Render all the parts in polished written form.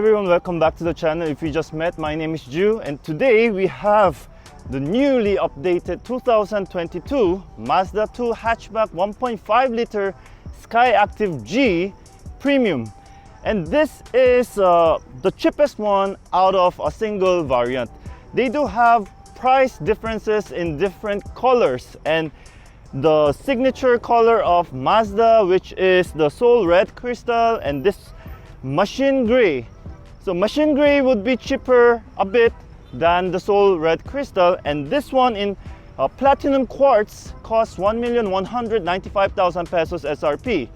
everyone, welcome back to the channel. If you just met, my name is Ju, and today we have the newly updated 2022 Mazda 2 hatchback 1.5 liter Skyactive G Premium. And this is the cheapest one out of a single variant. They do have price differences in different colors, and the signature color of Mazda, which is the Soul Red Crystal, and this Machine Gray. So Machine Gray would be cheaper a bit than the Soul Red Crystal, and this one in Platinum Quartz costs 1,195,000 pesos SRP.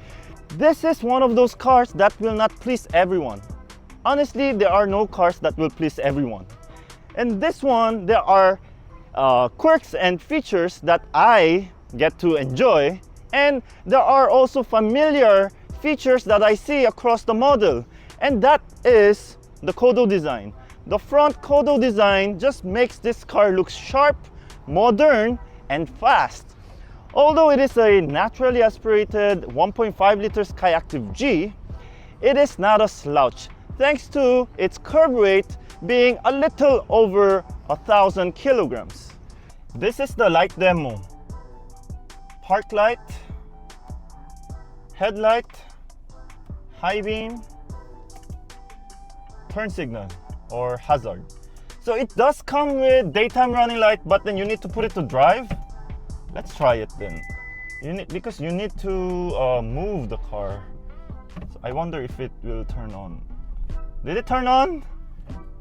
This is one of those cars that will not please everyone. Honestly, there are no cars that will please everyone. And this one, there are quirks and features that I get to enjoy, and there are also familiar features that I see across the model, and that is the Kodo design. The front Kodo design just makes this car look sharp, modern, and fast. Although it is a naturally aspirated 1.5 liter Skyactive G, it is not a slouch, thanks to its curb weight being a little over 1,000 kilograms. This is the light demo. Park light, headlight, high beam, turn signal or hazard. So it does come with daytime running light, but then you need to put it to drive. Let's try it then. Because you need to move the car. So I wonder if it will turn on. Did it turn on?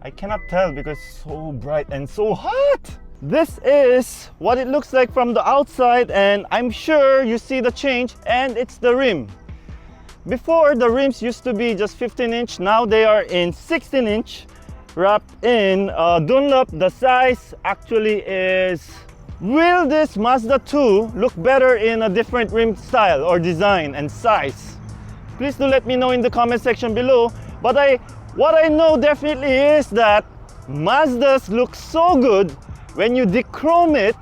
I cannot tell because it's so bright and so hot. This is what it looks like from the outside, and I'm sure you see the change, and it's the rim. Before, the rims used to be just 15-inch, now they are in 16-inch, wrapped in Dunlop. The size actually is... Will this Mazda 2 look better in a different rim style or design and size? Please do let me know in the comment section below. But what I know definitely is that Mazdas look so good when you dechrome it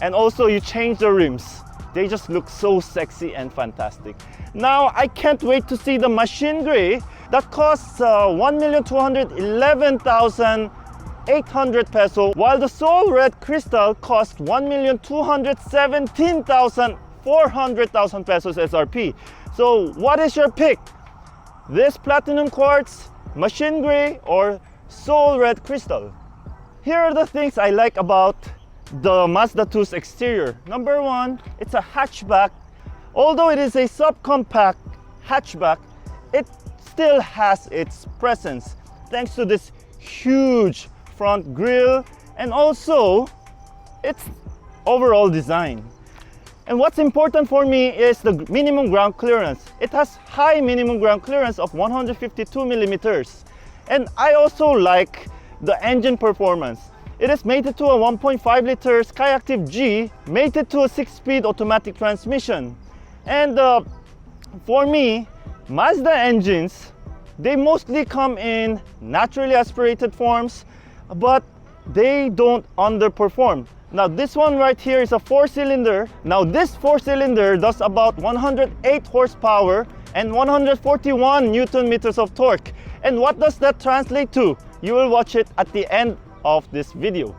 and also you change the rims. They just look so sexy and fantastic. Now I can't wait to see the Machine Gray that costs 1,211,800 peso, while the Soul Red Crystal costs 1,217,400 pesos SRP. So what is your pick? This Platinum Quartz, Machine Gray, or Soul Red Crystal? Here are the things I like about the Mazda 2's exterior. Number one, it's a hatchback. Although it is a subcompact hatchback, it still has its presence thanks to this huge front grille and also its overall design. And what's important for me is the minimum ground clearance. It has high minimum ground clearance of 152 millimeters. And I also like the engine performance. It is mated to a 1.5 liter Skyactive G, mated to a 6-speed automatic transmission. And for me, Mazda engines, they mostly come in naturally aspirated forms, but they don't underperform. Now this one right here is a 4-cylinder. Now this 4-cylinder does about 108 horsepower and 141 Newton meters of torque. And what does that translate to? You will watch it at the end of this video.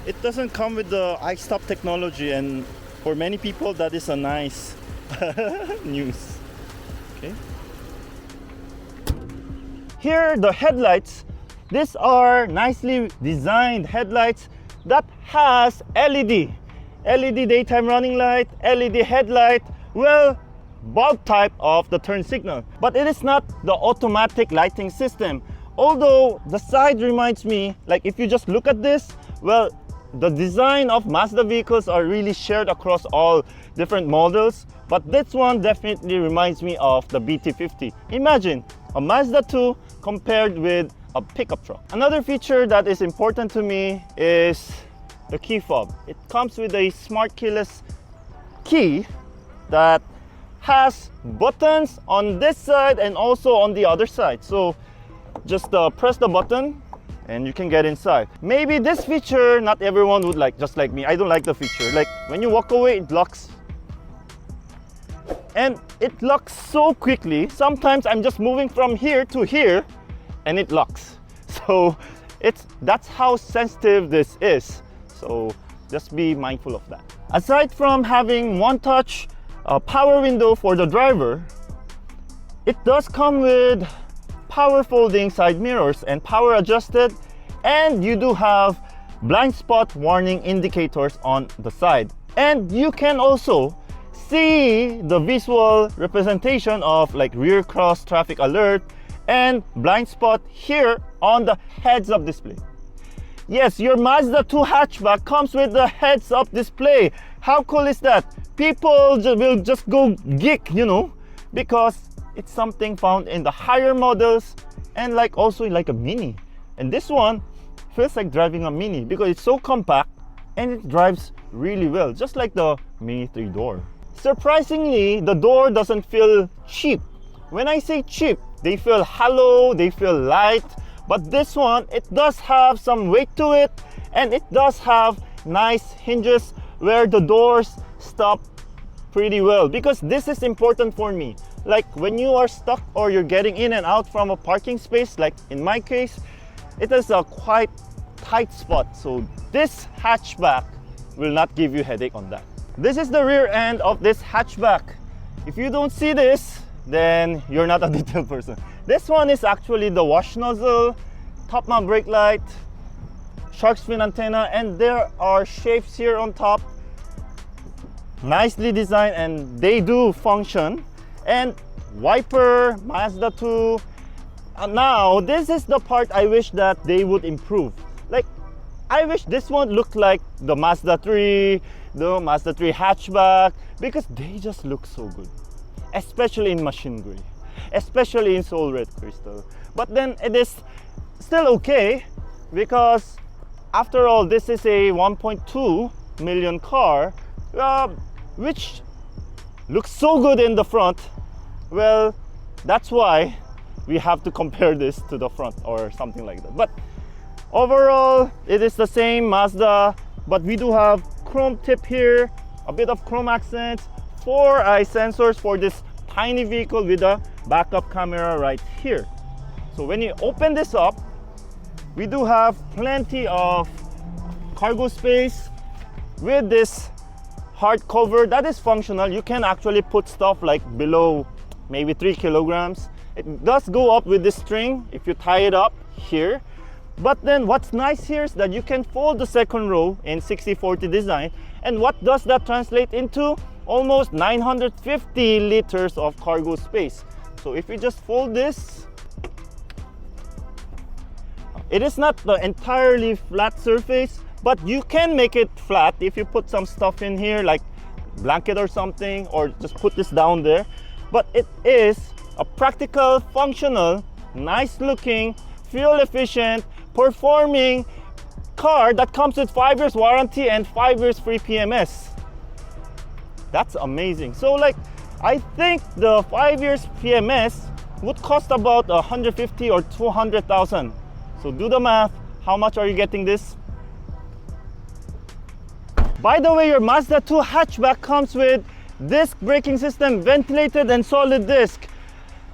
It doesn't come with the iStop technology, and for many people that is a nice news. Okay. Here the headlights. These are nicely designed headlights that has LED daytime running light, LED headlight, well, bulb type of the turn signal, but it is not the automatic lighting system. Although the side reminds me, like if you just look at this, well, the design of Mazda vehicles are really shared across all different models, but this one definitely reminds me of the BT50. Imagine a Mazda 2 compared with a pickup truck. Another feature that is important to me is the key fob. It comes with a smart keyless key that has buttons on this side and also on the other side. So just press the button and you can get inside. Maybe this feature not everyone would like, just like me. I don't like the feature. Like when you walk away, it locks. and it locks so quickly. Sometimes I'm just moving from here to here and it locks. So that's how sensitive this is. So just be mindful of that. Aside from having one touch power window for the driver, it does come with power folding side mirrors and power adjusted, and you do have blind spot warning indicators on the side. And you can also see the visual representation of like rear cross traffic alert and blind spot here on the heads-up display. Yes, your Mazda 2 hatchback comes with the heads-up display. How cool is that? People will just go geek, you know, because it's something found in the higher models and like also like a Mini. And this one feels like driving a Mini because it's so compact and it drives really well, just like the Mini 3-door. Surprisingly, the door doesn't feel cheap. When I say cheap, they feel hollow, they feel light, but this one, it does have some weight to it, and it does have nice hinges where the doors stop pretty well, because this is important for me. Like when you are stuck or you're getting in and out from a parking space, like in my case, it is a quite tight spot. So this hatchback will not give you headache on that. This is the rear end of this hatchback. If you don't see this, then you're not a detail person. This one is actually the wash nozzle, top mount brake light, shark's fin antenna, and there are shapes here on top. Nicely designed, and they do function. And wiper, Mazda 2. Now, this is the part I wish that they would improve. Like, I wish this one looked like the Mazda 3, the Mazda 3 hatchback, because they just look so good. Especially in machine gray, especially in Soul Red Crystal. But then it is still okay, because after all, this is a 1.2 million car, which looks so good in the front. Well, that's why we have to compare this to the front or something like that. But overall, it is the same Mazda, but we do have chrome tip here, a bit of chrome accents, 4-eye sensors for this tiny vehicle with a backup camera right here. So when you open this up, we do have plenty of cargo space with this hard cover that is functional. You can actually put stuff like below maybe 3 kilograms. It does go up with this string if you tie it up here. But then what's nice here is that you can fold the second row in 60/40 design. And what does that translate into? Almost 950 liters of cargo space. So if you just fold this, it is not the entirely flat surface, but you can make it flat if you put some stuff in here like blanket or something, or just put this down there. But it is a practical, functional, nice looking, fuel efficient, performing car that comes with 5 years warranty and 5 years free PMS. That's amazing. So like, I think the 5 years PMS would cost about 150 or 200,000. So do the math. How much are you getting this? By the way, your Mazda 2 hatchback comes with disc braking system, ventilated and solid disc.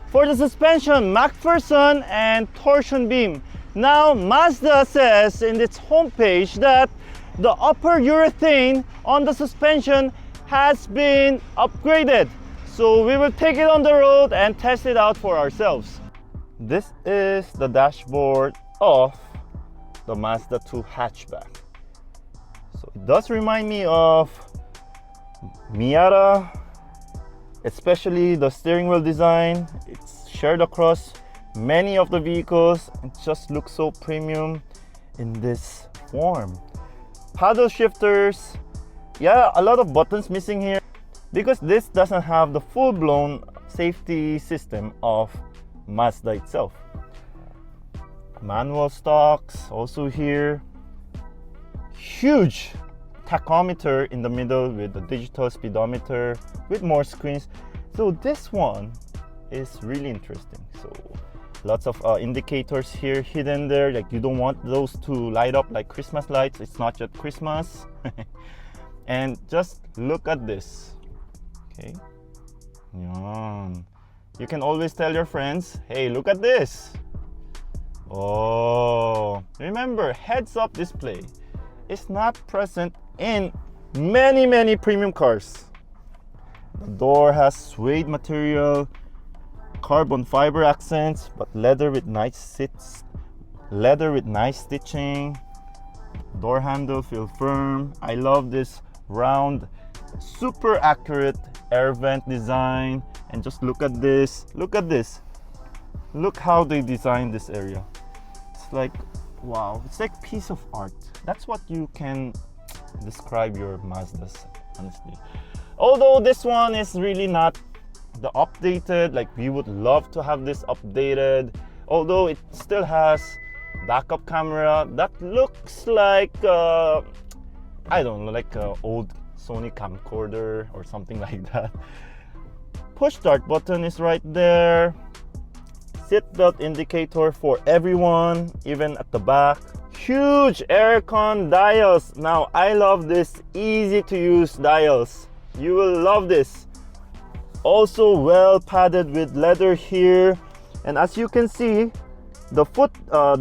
For the suspension, MacPherson and torsion beam. Now, Mazda says in its homepage that the upper urethane on the suspension has been upgraded. So we will take it on the road and test it out for ourselves. This is the dashboard of the Mazda 2 hatchback. So it does remind me of Miata, especially the steering wheel design. It's shared across many of the vehicles. It just looks so premium in this form. Paddle shifters, yeah, a lot of buttons missing here because this doesn't have the full-blown safety system of Mazda itself. Manual stocks also here. Huge tachometer in the middle with the digital speedometer with more screens. So this one is really interesting. So lots of indicators here hidden there, like you don't want those to light up like Christmas lights. It's not yet Christmas. And just look at this. Okay, Yan. You can always tell your friends, hey, look at this. Oh, remember, heads-up display is not present in many premium cars. The door has suede material, carbon fiber accents, but leather with nice stitching. Door handle feel firm. I love this round, super accurate air vent design. And just look at this. Look how they designed this area. It's like, wow, it's like piece of art. That's what you can describe your Mazdas, honestly. Although this one is really not the updated, like we would love to have this updated. Although it still has backup camera that looks like I don't know, like an old Sony camcorder or something like that. Push start button is right there. Seatbelt indicator for everyone, even at the back. Huge aircon dials. Now I love this easy to use dials. You will love this. Also well padded with leather here. And as you can see, the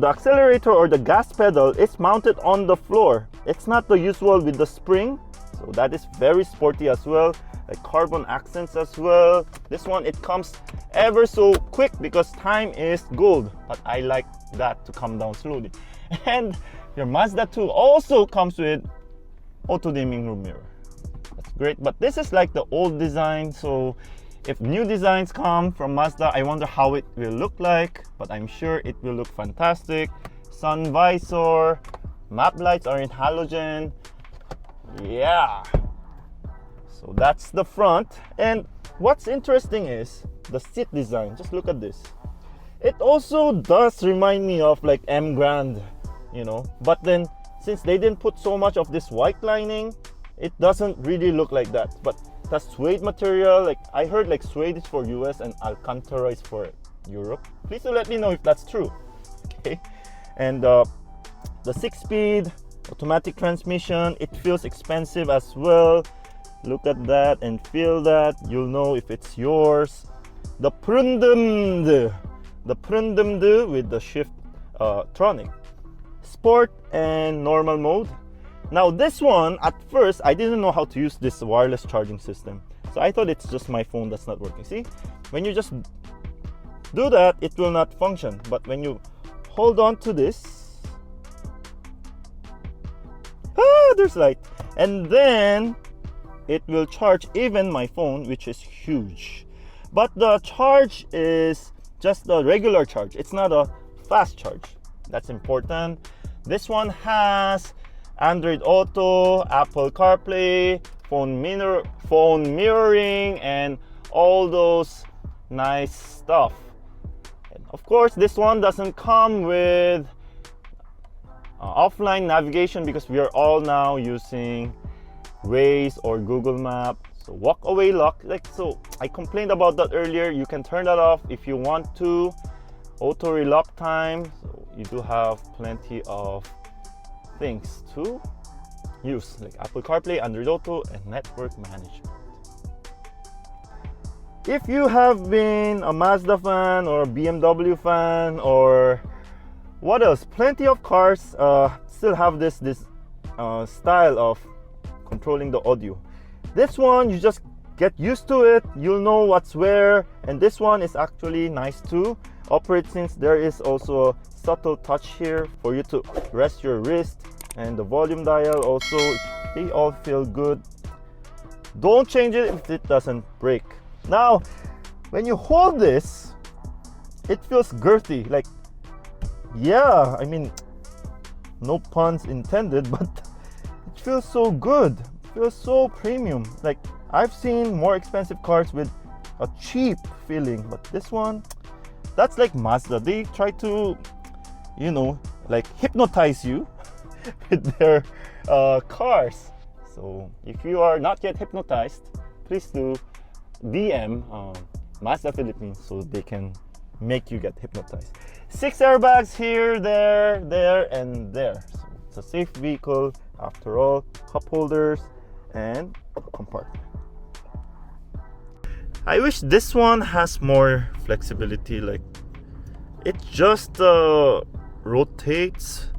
accelerator or the gas pedal is mounted on the floor. It's not the usual with the spring. So that is very sporty as well. Like carbon accents as well. This one, it comes ever so quick because time is gold. But I like that to come down slowly. And your Mazda 2 also comes with auto dimming room mirror. That's great. But this is like the old design. So if new designs come from Mazda, I wonder how it will look like. But I'm sure it will look fantastic. Sun visor. Map lights are in halogen. Yeah. So that's the front. And what's interesting is the seat design. Just look at this. It also does remind me of like M Grand, you know. But then since they didn't put so much of this white lining, it doesn't really look like that. But the suede material, like I heard like suede is for US and Alcantara is for Europe. Please do let me know if that's true. Okay. And the 6-speed automatic transmission, it feels expensive as well. Look at that and feel that. You'll know if it's yours. The Prundumd with the shift tronic. Sport and normal mode. Now this one, at first, I didn't know how to use this wireless charging system. So I thought it's just my phone that's not working. See, when you just do that, it will not function. But when you hold on to this, there's light. And then it will charge even my phone, which is huge. But the charge is just the regular charge. It's not a fast charge. That's important. This one has Android Auto, Apple CarPlay, phone mirroring, and all those nice stuff. And of course, this one doesn't come with offline navigation because we are all now using Waze or Google Map. So walk away lock, like so. I complained about that earlier. You can turn that off if you want to. Auto relock time. So you do have plenty of things to use, like Apple CarPlay, Android Auto, and network management. If you have been a Mazda fan or a BMW fan or what else, plenty of cars still have this style of controlling the audio. This one, you just get used to it. You'll know what's where. And this one is actually nice to operate since there is also a subtle touch here for you to rest your wrist. And the volume dial also, they all feel good. Don't change it if it doesn't break. Now, when you hold this, it feels girthy. Like, yeah, I mean, no puns intended, but it feels so good. It feels so premium. Like, I've seen more expensive cars with a cheap feeling, but this one, that's like Mazda. They try to, you know, like hypnotize you with their cars. So if you are not yet hypnotized, please do DM Mazda Philippines so they can make you get hypnotized. 6 airbags here, there, and there. So it's a safe vehicle after all. Cup holders and compartment. I wish this one has more flexibility, like it just rotates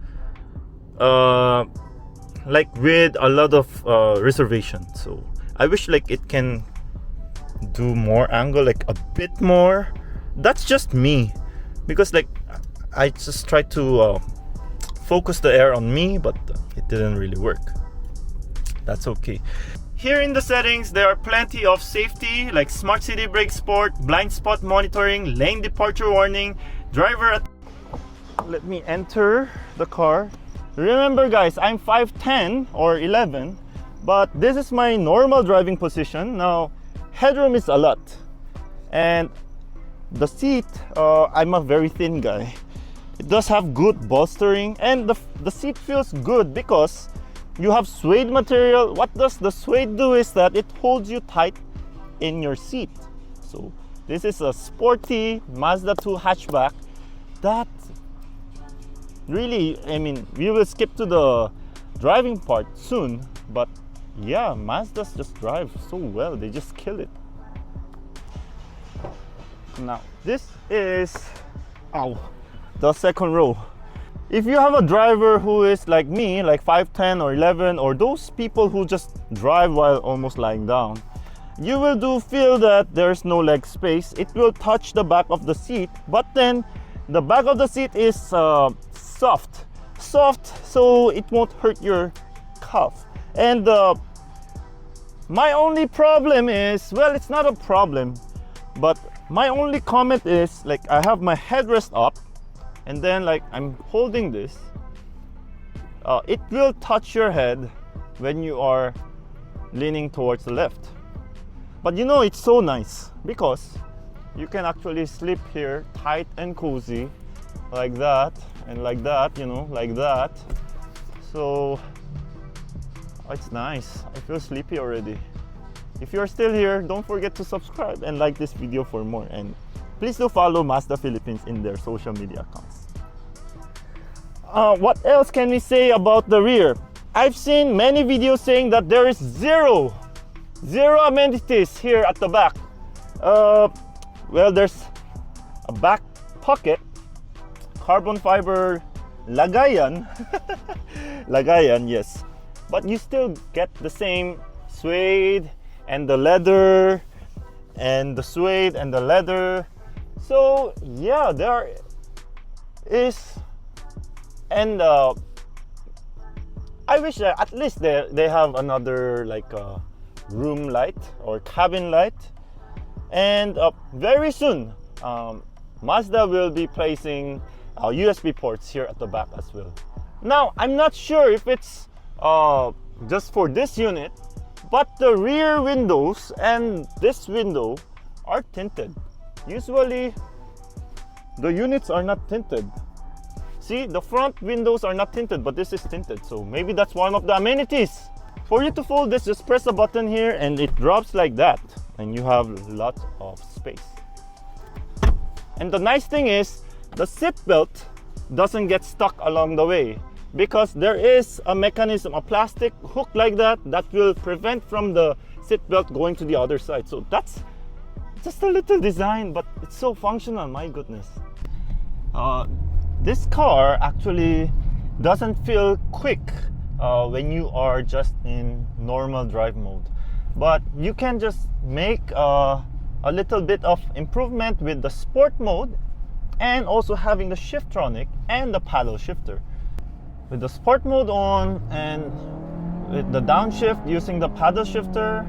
like with a lot of reservation. So I wish like it can do more angle, like a bit more. That's just me, because like I just tried to focus the air on me, but it didn't really work. That's okay. Here in the settings, there are plenty of safety, like smart city brake sport, blind spot monitoring, lane departure warning, driver. Let me enter the car. Remember guys, I'm 5'10 or 11, but this is my normal driving position. Now, headroom is a lot. And the seat, I'm a very thin guy. It does have good bolstering, and the seat feels good because you have suede material. What does the suede do is that it holds you tight in your seat. So this is a sporty Mazda 2 hatchback that really, I mean, we will skip to the driving part soon, but yeah, Mazdas just drive so well. They just kill it. Now, this is the second row. If you have a driver who is like me, like 5'10 or 11, or those people who just drive while almost lying down, you will feel that there's no leg space. It will touch the back of the seat, but then the back of the seat is soft, so it won't hurt your calf. And my only problem is, well, it's not a problem, but my only comment is, like, I have my headrest up, and then like I'm holding this. It will touch your head when you are leaning towards the left. But you know, it's so nice because you can actually sleep here tight and cozy like that, and like that, you know, like that. So it's nice. I feel sleepy already. If you're still here, don't forget to subscribe and like this video for more, and please do follow Mazda Philippines in their social media accounts. What else can we say about the rear? I've seen many videos saying that there is zero amenities here at the back. Well, there's a back pocket, carbon fiber lagayan, lagayan, yes. But you still get the same suede and the leather, and the suede and the leather. So yeah, there is, and I wish that at least they have another like room light or cabin light. And very soon Mazda will be placing USB ports here at the back as well. Now, I'm not sure if it's just for this unit, but the rear windows and this window are tinted. Usually the units are not tinted. See, the front windows are not tinted, but this is tinted, so maybe that's one of the amenities. For you to fold this, just press a button here and it drops like that, and you have lots of space. And the nice thing is, the seat belt doesn't get stuck along the way, because there is a mechanism, a plastic hook like that, that will prevent from the seat belt going to the other side. So that's just a little design, but it's so functional, my goodness. This car actually doesn't feel quick when you are just in normal drive mode, but you can just make a little bit of improvement with the sport mode, and also having the Shiftronic and the paddle shifter. With the sport mode on and with the downshift using the paddle shifter,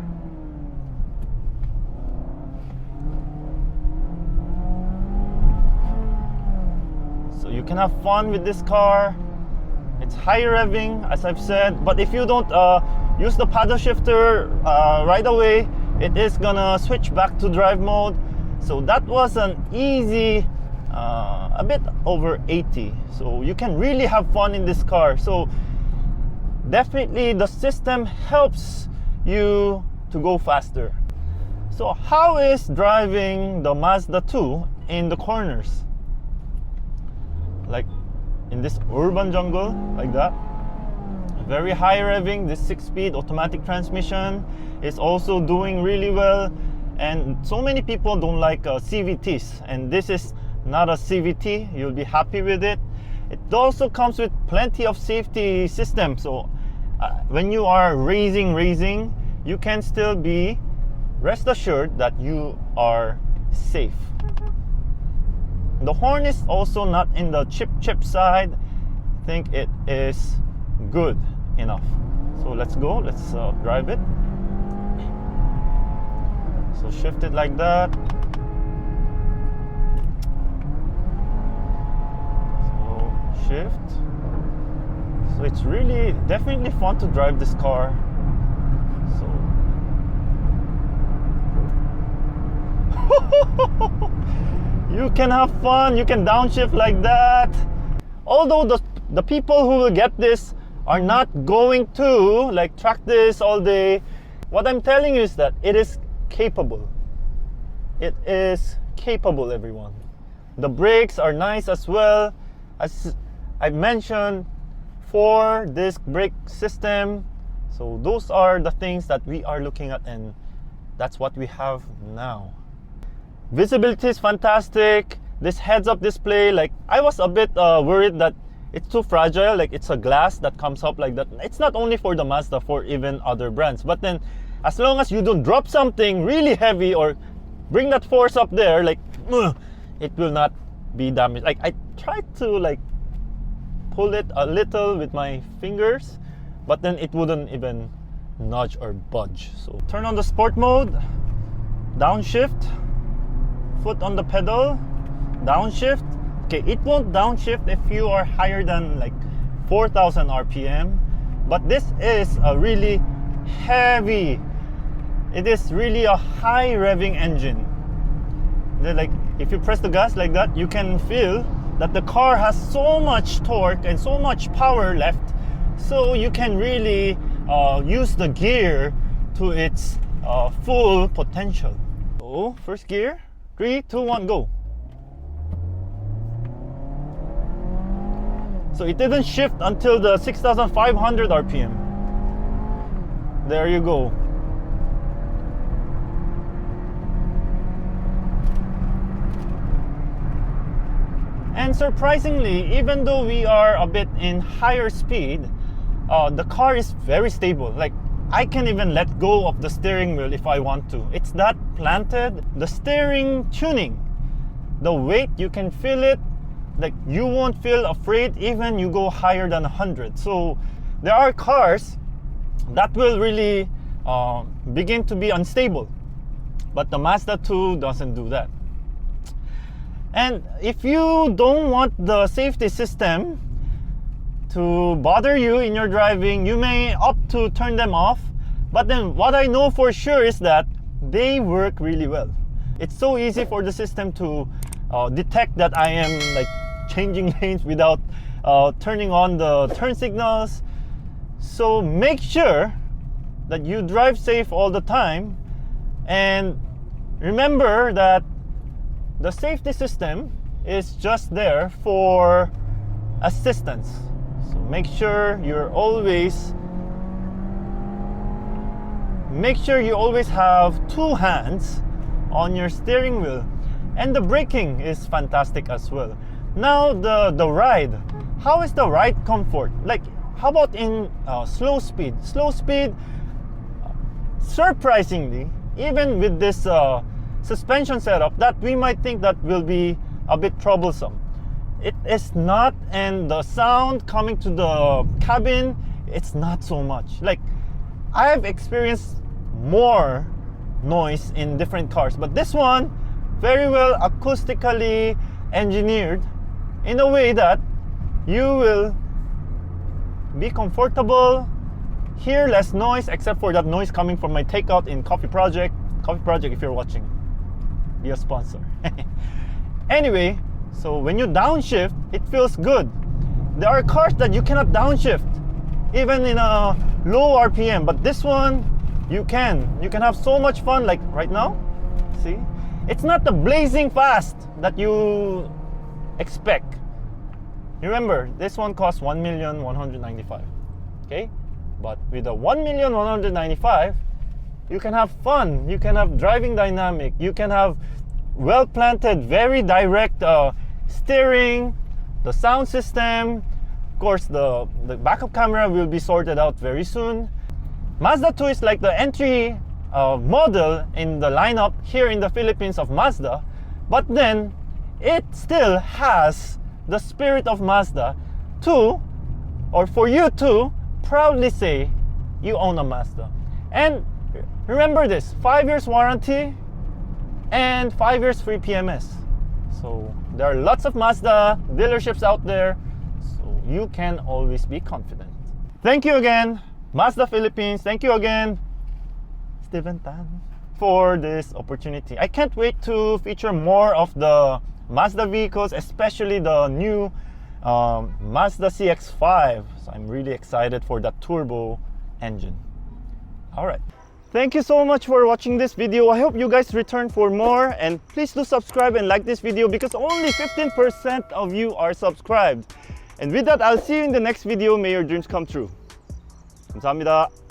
so you can have fun with this car. It's high revving, as I've said, but if you don't use the paddle shifter right away, it is gonna switch back to drive mode. So that was an easy a bit over 80, so you can really have fun in this car. So definitely the system helps you to go faster. So how is driving the Mazda 2 in the corners, like in this urban jungle like that? Very high revving. This 6-speed automatic transmission is also doing really well. And so many people don't like CVTs, and this is not a CVT. You'll be happy with it. It also comes with plenty of safety systems, so when you are racing, you can still be rest assured that you are safe. The horn is also not in the chip side. I think it is good enough. So let's go, let's drive it. So shift it like that. So shift. So it's really definitely fun to drive this car. So you can have fun, you can downshift like that. Although the people who will get this are not going to like track this all day. What I'm telling you is that it is capable. It is capable, everyone. The brakes are nice as well. As I mentioned, 4-disc brake system. So those are the things that we are looking at, and that's what we have now. Visibility is fantastic. This heads-up display, like I was a bit worried that it's too fragile, like it's a glass that comes up like that. It's not only for the Mazda, for even other brands. But then as long as you don't drop something really heavy or bring that force up there, like it will not be damaged. Like I tried to like pull it a little with my fingers, but then it wouldn't even nudge or budge. So turn on the sport mode, downshift, foot on the pedal, downshift. Okay, it won't downshift if you are higher than like 4,000 RPM, but this is a really heavy, it is really a high revving engine. Like if you press the gas like that, you can feel that the car has so much torque and so much power left, so you can really use the gear to its full potential. So first gear, 3, 2, 1, go. So it didn't shift until the 6,500 RPM. There you go. And surprisingly, even though we are a bit in higher speed, the car is very stable. Like I can even let go of the steering wheel if I want to. It's that planted. The steering tuning, the weight, you can feel it. Like you won't feel afraid even you go higher than 100. So there are cars that will really begin to be unstable, but the Mazda 2 doesn't do that. And if you don't want the safety system to bother you in your driving, you may opt to turn them off. But then what I know for sure is that they work really well. It's so easy for the system to detect that I am like changing lanes without turning on the turn signals. So make sure that you drive safe all the time, and remember that the safety system is just there for assistance. So make sure you always have 2 hands on your steering wheel, and the braking is fantastic as well. Now the ride, how is the ride comfort? Like how about in slow speed? Slow speed, surprisingly, even with this suspension setup that we might think that will be a bit troublesome, it is not. And the sound coming to the cabin, it's not so much. Like I've experienced more noise in different cars, but this one very well acoustically engineered in a way that you will be comfortable, hear less noise, except for that noise coming from my takeout in Coffee Project. Coffee Project, if you're watching, be a sponsor. Anyway, so when you downshift, it feels good. There are cars that you cannot downshift even in a low RPM, but this one you can have so much fun. Like right now, see, it's not the blazing fast that you expect. Remember, this one costs 1,195,000. Okay, but with the 1,195,000, You can have fun, you can have driving dynamic, you can have well planted, very direct steering, the sound system. Of course, the backup camera will be sorted out very soon. Mazda 2 is like the entry model in the lineup here in the Philippines of Mazda, but then it still has the spirit of Mazda to, or for you to proudly say you own a Mazda. And remember this, 5 years warranty and 5 years free PMS. So there are lots of Mazda dealerships out there, so you can always be confident. Thank you again, Mazda Philippines. Thank you again, Steven Tan, for this opportunity. I can't wait to feature more of the Mazda vehicles, especially the new Mazda CX-5. So I'm really excited for that turbo engine. Alright, thank you so much for watching this video. I hope you guys return for more, and please do subscribe and like this video because only 15% of you are subscribed. And with that, I'll see you in the next video. May your dreams come true. 감사합니다.